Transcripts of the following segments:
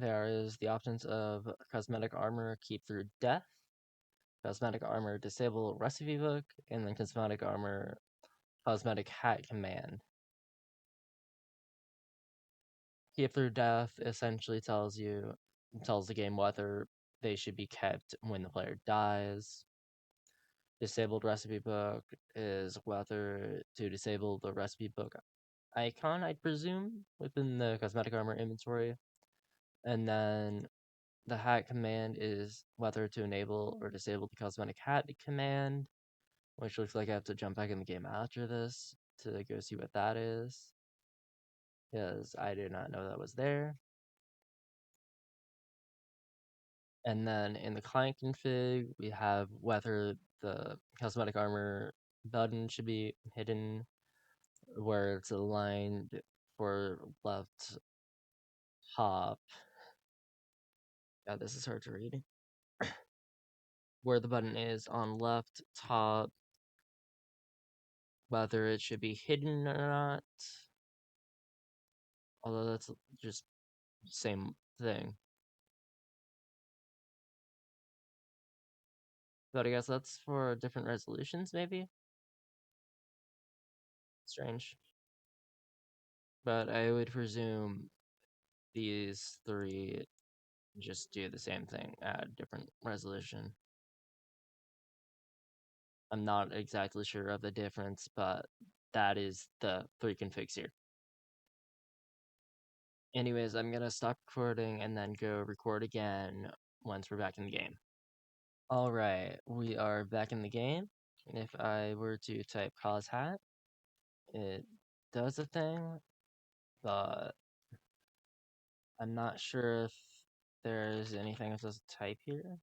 there is the options of Cosmetic Armor, Keep Through Death, Cosmetic Armor, Disable Recipe Book, and then Cosmetic Armor, Cosmetic Hat Command. Keep Through Death essentially tells the game whether they should be kept when the player dies. Disabled Recipe Book is whether to disable the Recipe Book icon, I presume, within the Cosmetic Armor inventory. And then the hat command is whether to enable or disable the Cosmetic Hat command, which looks like I have to jump back in the game after this to go see what that is, because I did not know that was there. And then in the client config, we have whether the Cosmetic Armor button should be hidden, where it's aligned for left top. God, this is hard to read. Where the button is on left top, whether it should be hidden or not. Although that's just same thing. But I guess that's for different resolutions, maybe? Strange. But I would presume these three just do the same thing at different resolution. I'm not exactly sure of the difference, but that is the three configs here. Anyways, I'm gonna stop recording and then go record again once we're back in the game. Alright, we are back in the game. If I were to type cause hat, it does a thing, but I'm not sure if there's anything I'm supposed to type here.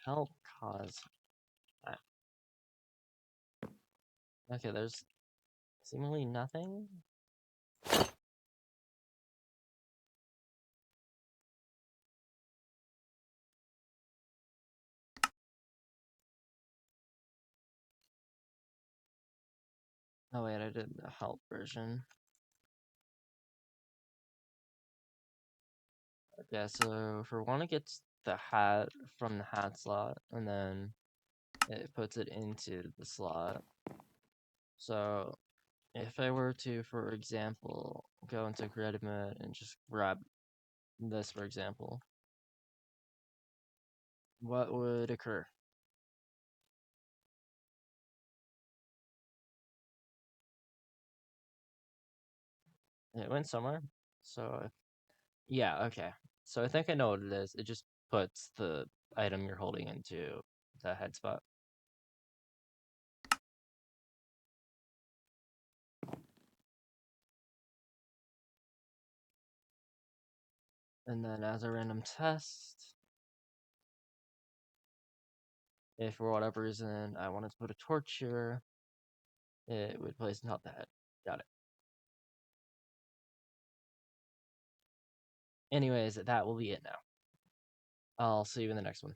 Help cause hat. Okay, there's seemingly nothing. Oh wait, I did the help version. Okay, so for one, it gets the hat from the hat slot, and then it puts it into the slot. So if I were to, for example, go into creative mode and just grab this, for example, what would occur? It went somewhere. So yeah, okay. So I think I know what it is. It just puts the item you're holding into the head spot. And then as a random test, if for whatever reason I wanted to put a torch here, it would place on top of the head. Got it. Anyways, that will be it now. I'll see you in the next one.